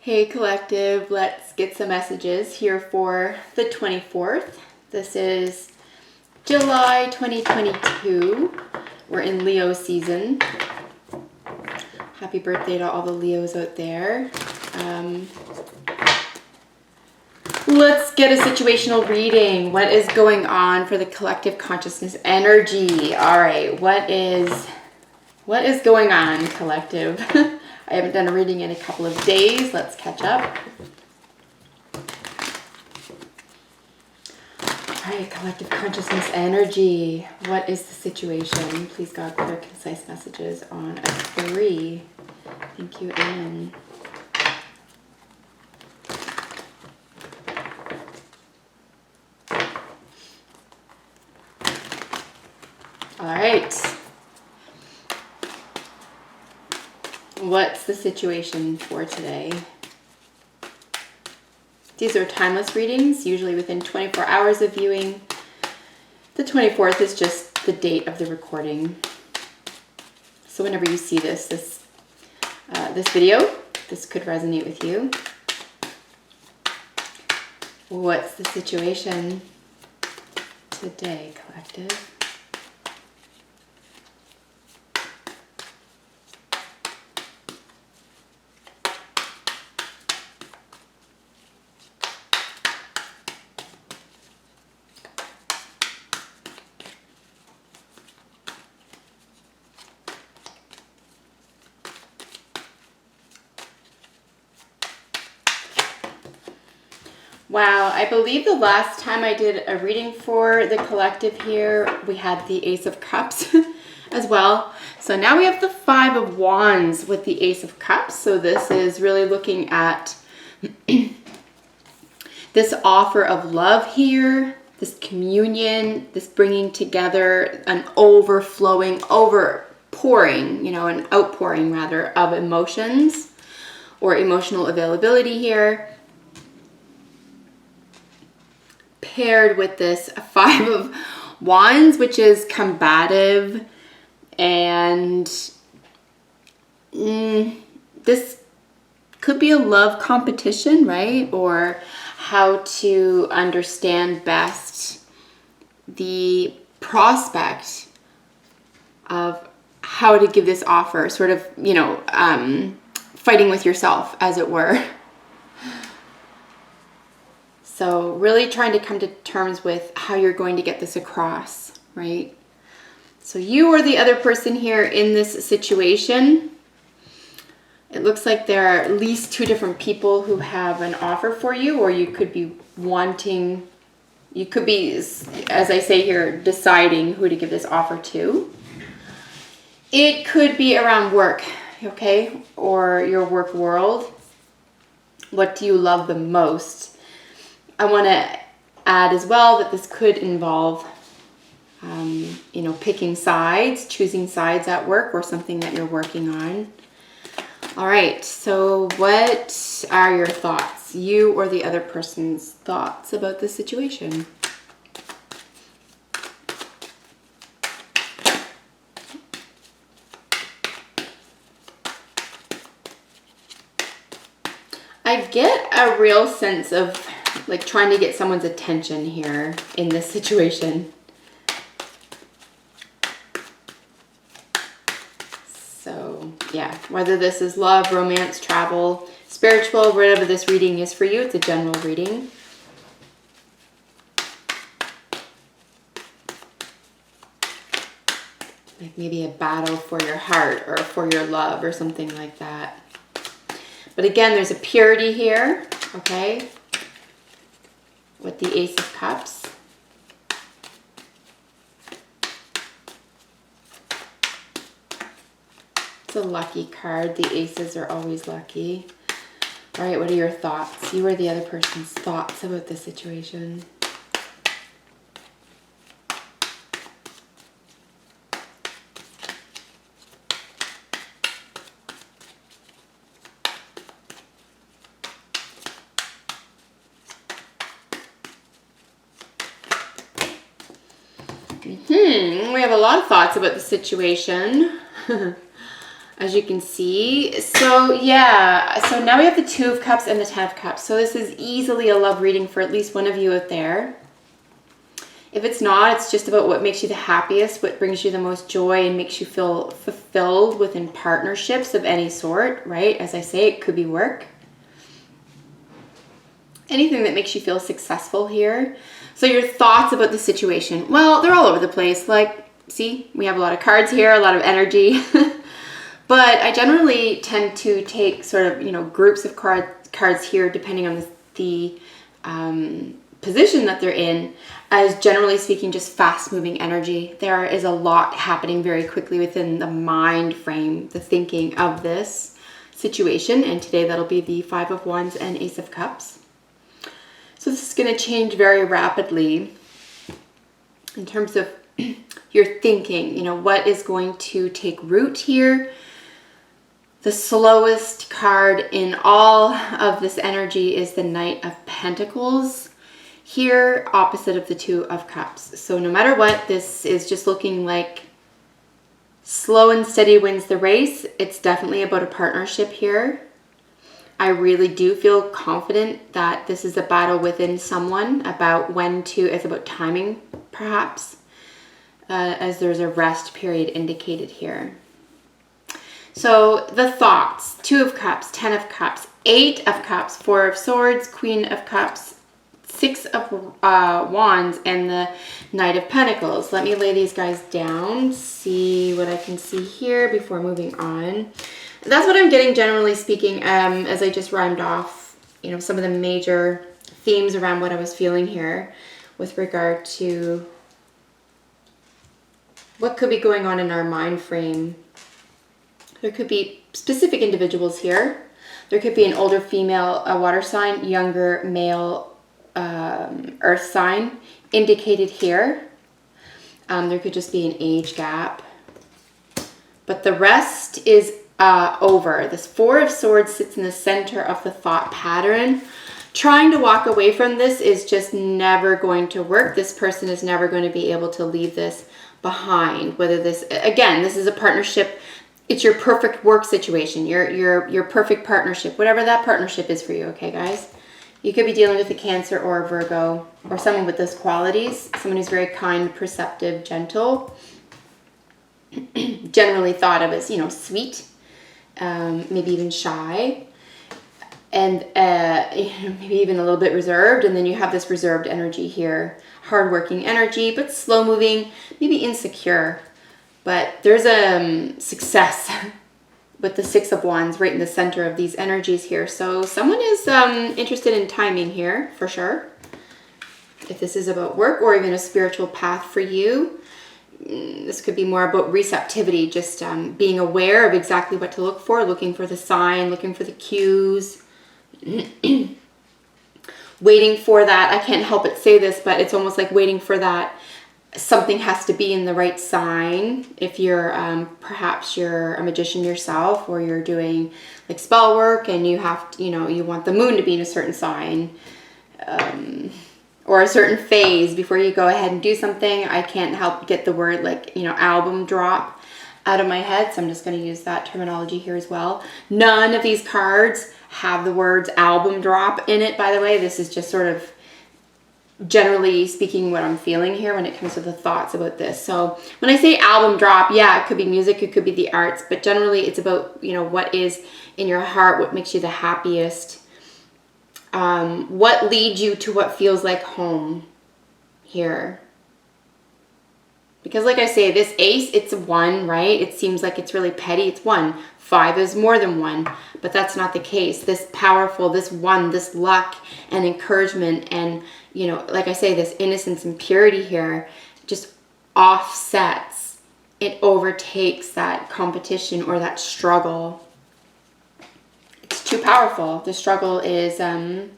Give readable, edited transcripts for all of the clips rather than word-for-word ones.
Hey collective, let's get some messages here for the 24th. This is July 2022. We're in Leo season. Happy birthday to all the Leos out there. Let's get a situational reading. What is going on for the collective consciousness energy? All right, what is going on, collective? I haven't done a reading in a couple of days. Let's catch up. All right, collective consciousness energy. What is the situation? Please, God, clear, concise messages on a 3. Thank you, Anne. All right. What's the situation for today? These are timeless readings, usually within 24 hours of viewing. The 24th is just the date of the recording. So whenever you see this video, this could resonate with you. What's the situation today, collective? Wow, I believe the last time I did a reading for the collective here, we had the Ace of Cups as well. So now we have the 5 of Wands with the Ace of Cups. So this is really looking at this offer of love here, this communion, this bringing together, an overflowing, overpouring, an outpouring rather of emotions or emotional availability here. Paired with this 5 of Wands, which is combative, and this could be a love competition, right? Or how to understand best the prospect of how to give this offer, sort of, fighting with yourself, as it were. So really trying to come to terms with how you're going to get this across, right? So you or the other person here in this situation, it looks like there are at least 2 different people who have an offer for you, or you could be you could be, as I say here, deciding who to give this offer to. It could be around work, okay? Or your work world. What do you love the most? I want to add as well that this could involve, picking sides, choosing sides at work or something that you're working on. All right, so what are your thoughts? You or the other person's thoughts about this situation? I get a real sense of like trying to get someone's attention here in this situation. So yeah, whether this is love, romance, travel, spiritual, whatever this reading is for you, it's a general reading. Like maybe a battle for your heart or for your love or something like that. But again, there's a purity here, okay? With the Ace of Cups. It's a lucky card. The aces are always lucky. All right, what are your thoughts? You or the other person's thoughts about the situation? We have a lot of thoughts about the situation. as you can see. So yeah, so now we have the Two of Cups and the Ten of Cups. So this is easily a love reading for at least one of you out there. If it's not, it's just about what makes you the happiest, what brings you the most joy and makes you feel fulfilled within partnerships of any sort, right? As I say, it could be work. Anything that makes you feel successful here. So your thoughts about the situation, well, they're all over the place. Like, see, we have a lot of cards here, a lot of energy. But I generally tend to take sort of, you know, groups of cards here, depending on the position that they're in, as generally speaking, just fast moving energy. There is a lot happening very quickly within the mind frame, the thinking of this situation. And today that'll be the Five of Wands and Ace of Cups. So this is going to change very rapidly in terms of your thinking, you know, what is going to take root here. The slowest card in all of this energy is the Knight of Pentacles. Here, opposite of the Two of Cups. So no matter what, this is just looking like slow and steady wins the race. It's definitely about a partnership here. I really do feel confident that this is a battle within someone about when to, it's about timing perhaps, as there's a rest period indicated here. So the thoughts, Two of Cups, Ten of Cups, Eight of Cups, Four of Swords, Queen of Cups, Six of Wands, and the Knight of Pentacles. Let me lay these guys down, see what I can see here before moving on. That's what I'm getting, generally speaking, as I just rhymed off, you know, some of the major themes around what I was feeling here with regard to what could be going on in our mind frame. There could be specific individuals here. There could be an older female, a water sign, younger male, earth sign indicated here. There could just be an age gap. But the rest is over. This Four of Swords sits in the center of the thought pattern. Trying to walk away from this is just never going to work. This person is never going to be able to leave this behind. Whether this, again, this is a partnership. It's your perfect work situation, your perfect partnership, whatever that partnership is for you, okay, guys? You could be dealing with a Cancer or a Virgo or someone with those qualities, someone who's very kind, perceptive, gentle, generally thought of as, you know, sweet, maybe even shy, and maybe even a little bit reserved. And then you have this reserved energy here, hardworking energy, but slow moving, maybe insecure. But there's a success with the Six of Wands right in the center of these energies here. So someone is interested in timing here, for sure. If this is about work or even a spiritual path for you, this could be more about receptivity, just being aware of exactly what to look for, looking for the sign, looking for the cues, waiting for that. I can't help but say this, but it's almost like waiting for that. Something has to be in the right sign. If you're perhaps you're a magician yourself, or you're doing like spell work and you have to, you know, you want the moon to be in a certain sign, or a certain phase before you go ahead and do something. I can't help get the word, like, you know, album drop out of my head, so I'm just going to use that terminology here as well. None of these cards have the words album drop in it, by the way. This is just sort of generally speaking what I'm feeling here when it comes to the thoughts about this. So when I say album drop, yeah, it could be music, it could be the arts, but generally it's about, you know, what is in your heart, what makes you the happiest, what leads you to what feels like home here. Because like I say, this ace, it's a one, right? It seems like it's really petty. It's one. Five is more than one, but that's not the case. This powerful, this one, this luck and encouragement and, you know, like I say, this innocence and purity here just offsets. It overtakes that competition or that struggle. It's too powerful. The struggle is, you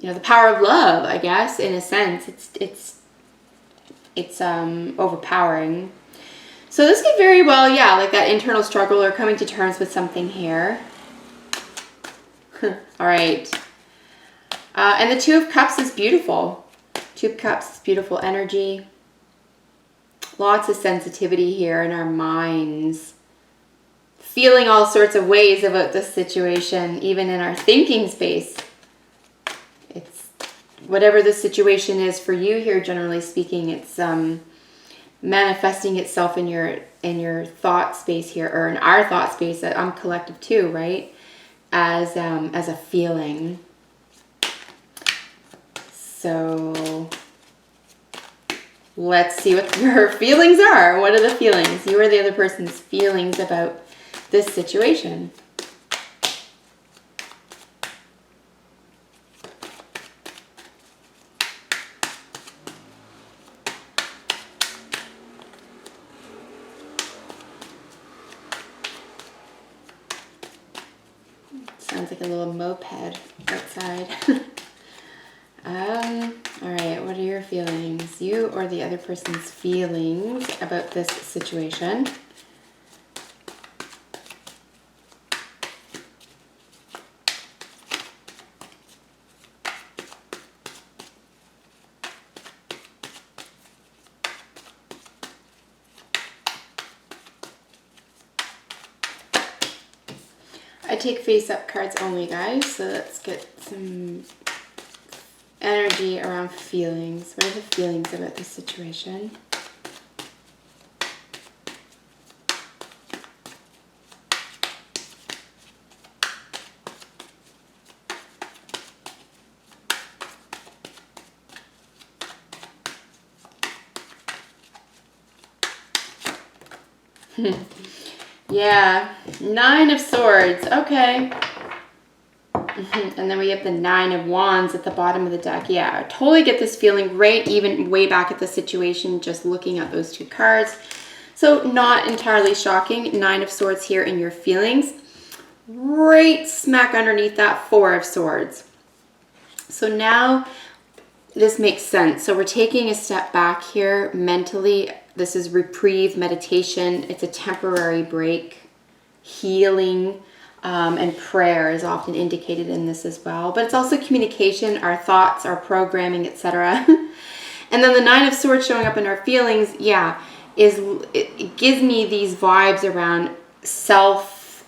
know, the power of love, I guess, in a sense. It's overpowering. So this could very well, yeah, like that internal struggle or coming to terms with something here. All right. And the Two of Cups is beautiful. Two of Cups is beautiful energy. Lots of sensitivity here in our minds. feeling all sorts of ways about this situation, even in our thinking space. It's whatever the situation is for you here, generally speaking, it's manifesting itself in your thought space here, or in our thought space. That I'm collective too, right? As a feeling. So let's see what your feelings are. What are the feelings? You or the other person's feelings about this situation. Sounds like a little moped outside. All right, what are your feelings? You or the other person's feelings about this situation. I take face-up cards only, guys, so let's get some energy around feelings. What are the feelings about this situation? Yeah, 9 of Swords. Okay. And then we have the 9 of Wands at the bottom of the deck. Yeah, I totally get this feeling right even way back at the situation, just looking at those 2 cards. So not entirely shocking. 9 of Swords here in your feelings. Right smack underneath that 4 of Swords. So now this makes sense. So we're taking a step back here mentally. This is reprieve, meditation. It's a temporary break. Healing and prayer is often indicated in this as well. But it's also communication, our thoughts, our programming, etc. And then the 9 of Swords showing up in our feelings, yeah, it gives me these vibes around self,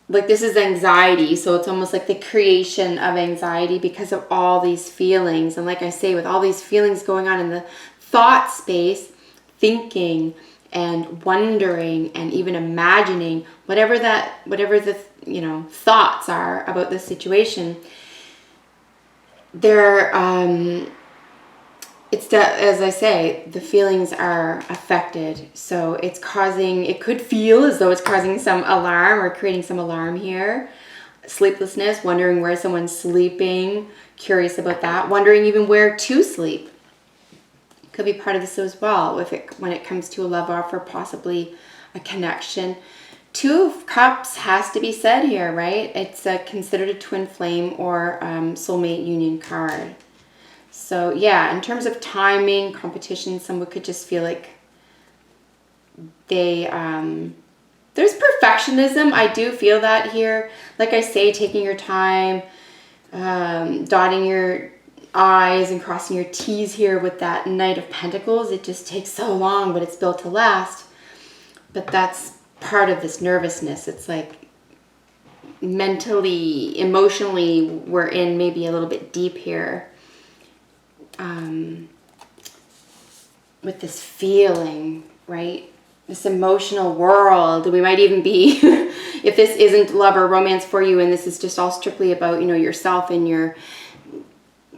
like this is anxiety. So it's almost like the creation of anxiety because of all these feelings. And like I say, with all these feelings going on in the thought space, thinking and wondering and even imagining whatever the thoughts are about this situation, it's that, as I say, the feelings are affected. So it could feel as though it's causing some alarm or creating some alarm here. Sleeplessness, wondering where someone's sleeping, curious about that, wondering even where to sleep. Could be part of this as well when it comes to a love offer, possibly a connection. 2 of Cups has to be said here, right? It's considered a twin flame or soulmate union card. So yeah, in terms of timing, competition, someone could just feel like there's perfectionism. I do feel that here. Like I say, taking your time, dotting your I's and crossing your T's here with that Knight of Pentacles. It just takes so long, but it's built to last. But that's part of this nervousness. It's like mentally, emotionally, we're in maybe a little bit deep here. With this feeling, right? This emotional world. We might even be, if this isn't love or romance for you, and this is just all strictly about, yourself and your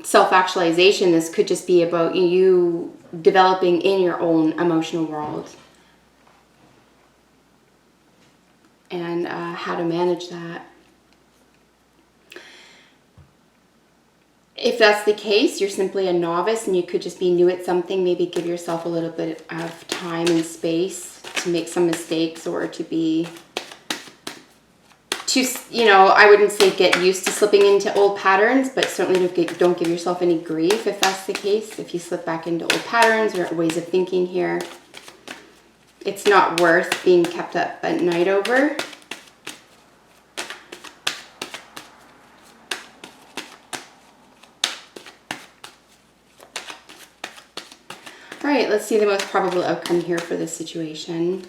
self-actualization, this could just be about you developing in your own emotional world. And how to manage that. If that's the case, you're simply a novice and you could just be new at something. Maybe give yourself a little bit of time and space to make some mistakes, or I wouldn't say get used to slipping into old patterns, but certainly don't give yourself any grief if that's the case. If you slip back into old patterns or ways of thinking here, it's not worth being kept up at night over. All right, let's see the most probable outcome here for this situation.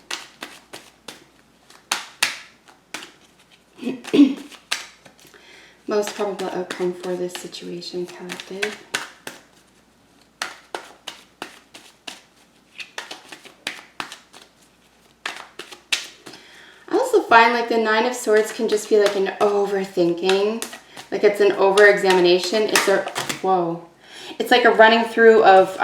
Most probable outcome for this situation, collective. I also find like the Nine of Swords can just be like an overthinking. Like it's an over-examination. It's a, whoa. It's like a running through of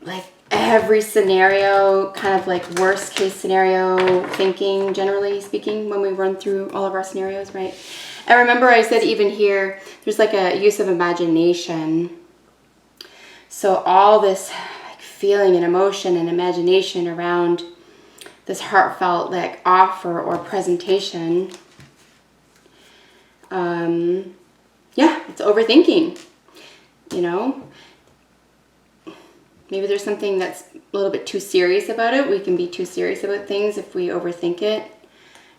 like every scenario, kind of like worst case scenario thinking, generally speaking, when we run through all of our scenarios, right? And remember I said even here, there's like a use of imagination. So all this like feeling and emotion and imagination around this heartfelt like offer or presentation. Yeah, it's overthinking, you know. Maybe there's something that's a little bit too serious about it. We can be too serious about things if we overthink it,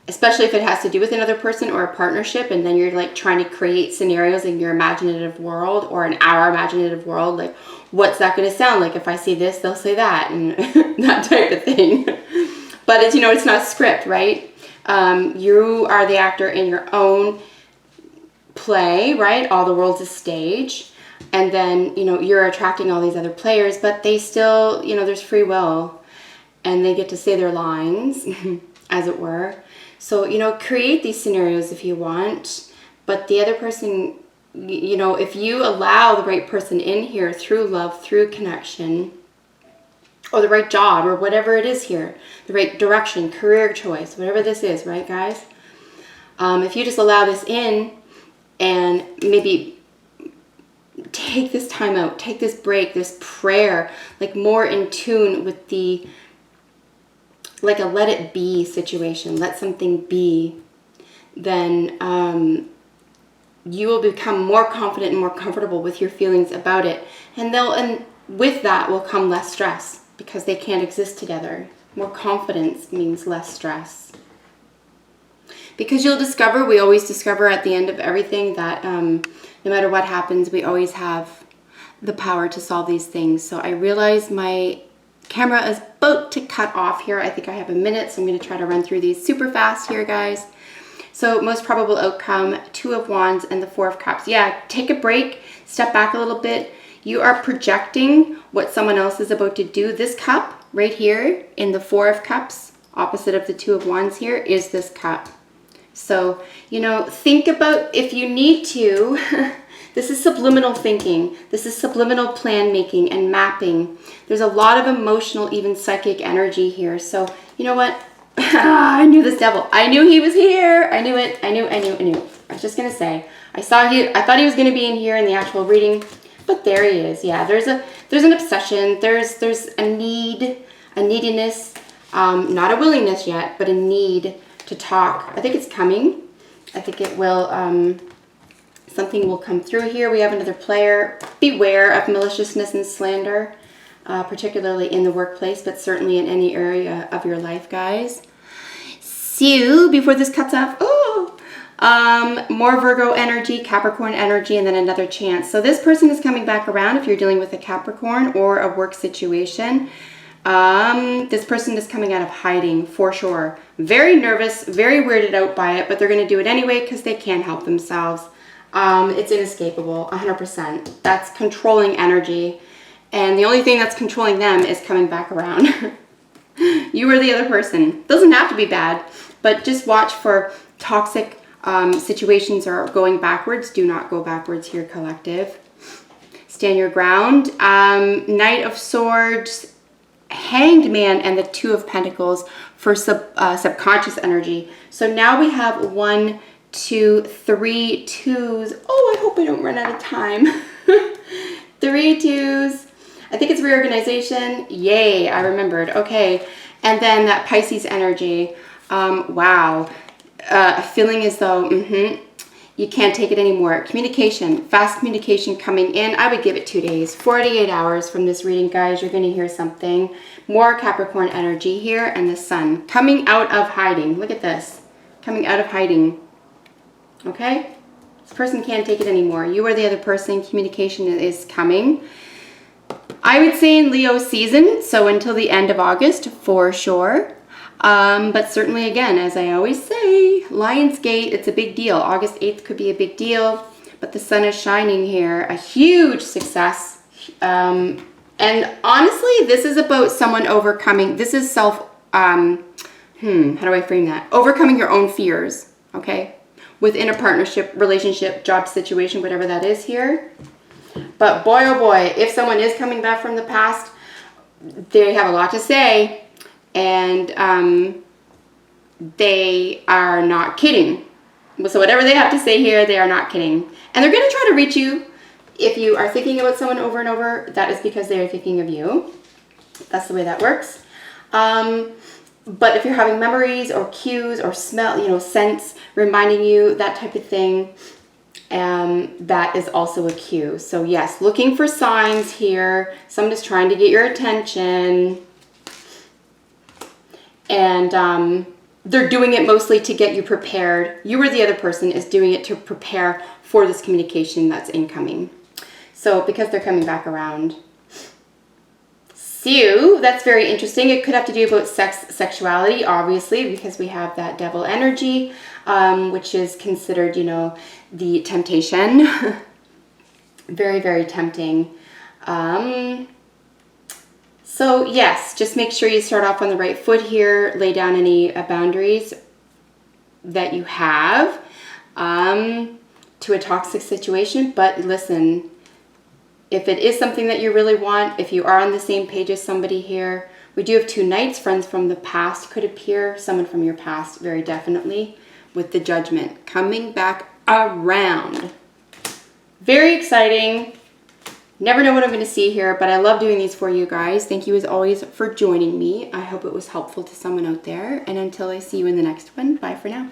especially if it has to do with another person or a partnership, and then you're like trying to create scenarios in your imaginative world or in our imaginative world. Like, what's that going to sound like? If I say this, they'll say that, and that type of thing. But it's, you know, it's not a script, right? You are the actor in your own play, right? All the world's a stage. And then, you know, you're attracting all these other players, but they still, you know, there's free will and they get to say their lines, as it were. So, you know, create these scenarios if you want, but the other person, you know, if you allow the right person in here through love, through connection, or the right job, or whatever it is here, the right direction, career choice, whatever this is, right, guys? If you just allow this in and maybe take this time out, take this break, this prayer, like more in tune with the, like a let it be situation, let something be, then you will become more confident and more comfortable with your feelings about it. And with that will come less stress because they can't exist together. More confidence means less stress. Because you'll discover, we always discover at the end of everything that no matter what happens, we always have the power to solve these things. So I realize my camera is about to cut off here. I think I have a minute, so I'm going to try to run through these super fast here, guys. So most probable outcome, Two of Wands and the Four of Cups. Yeah, take a break, step back a little bit. You are projecting what someone else is about to do. This cup right here in the Four of Cups, opposite of the Two of Wands here, is this cup. So, you know, think about, if you need to, this is subliminal thinking. This is subliminal plan making and mapping. There's a lot of emotional, even psychic energy here. So, you know what? I knew this devil. I knew he was here. I knew it. I knew. I was just going to say, I thought he was going to be in here in the actual reading, but there he is. Yeah, there's an obsession. There's a need, a neediness, not a willingness yet, but a need to talk. I think it's coming. I think it will, something will come through here. We have another player. Beware of maliciousness and slander, particularly in the workplace, but certainly in any area of your life, guys. So, before this cuts off, more Virgo energy, Capricorn energy, and then another chance. So this person is coming back around if you're dealing with a Capricorn or a work situation. This person is coming out of hiding for sure. Very nervous, very weirded out by it, but they're going to do it anyway because they can't help themselves. It's inescapable, 100%. That's controlling energy. And the only thing that's controlling them is coming back around. You or the other person. Doesn't have to be bad, but just watch for toxic situations or going backwards. Do not go backwards here, collective. Stand your ground. Knight of Swords, Hanged Man, and the Two of Pentacles for subconscious energy. So now we have 1, 2, 3 twos. Oh, I hope I don't run out of time. 3 twos. I think it's reorganization. Yay, I remembered. Okay. And then that Pisces energy. Wow. Feeling as though you can't take it anymore. Communication, fast communication coming in. I would give it 2 days, 48 hours from this reading, guys. You're going to hear something. More Capricorn energy here, and the Sun coming out of hiding. Look at this. Coming out of hiding. Okay? This person can't take it anymore. You or the other person, communication is coming. I would say in Leo season, so until the end of August for sure. But certainly, again, as I always say, Lionsgate, it's a big deal. August 8th could be a big deal, but the sun is shining here. A huge success. And honestly, this is about someone overcoming. This is how do I frame that? Overcoming your own fears, okay? Within a partnership, relationship, job situation, whatever that is here. But boy, oh boy, if someone is coming back from the past, they have a lot to say, and they are not kidding. So whatever they have to say here, they are not kidding. And they're going to try to reach you. If you are thinking about someone over and over, that is because they are thinking of you. That's the way that works. But if you're having memories or cues or smell, scents reminding you, that type of thing, that is also a cue. So yes, looking for signs here. Someone is trying to get your attention. And they're doing it mostly to get you prepared. You or the other person is doing it to prepare for this communication that's incoming. So because they're coming back around. So that's very interesting. It could have to do about sexuality, obviously, because we have that devil energy, which is considered, the temptation. Very, very tempting. So yes, just make sure you start off on the right foot here. Lay down any boundaries that you have to a toxic situation. But listen, if it is something that you really want, if you are on the same page as somebody here, we do have 2 knights. Friends from the past could appear. Someone from your past, very definitely, with the Judgment coming back around. Very exciting. Never know what I'm going to see here, but I love doing these for you guys. Thank you as always for joining me. I hope it was helpful to someone out there. And until I see you in the next one, bye for now.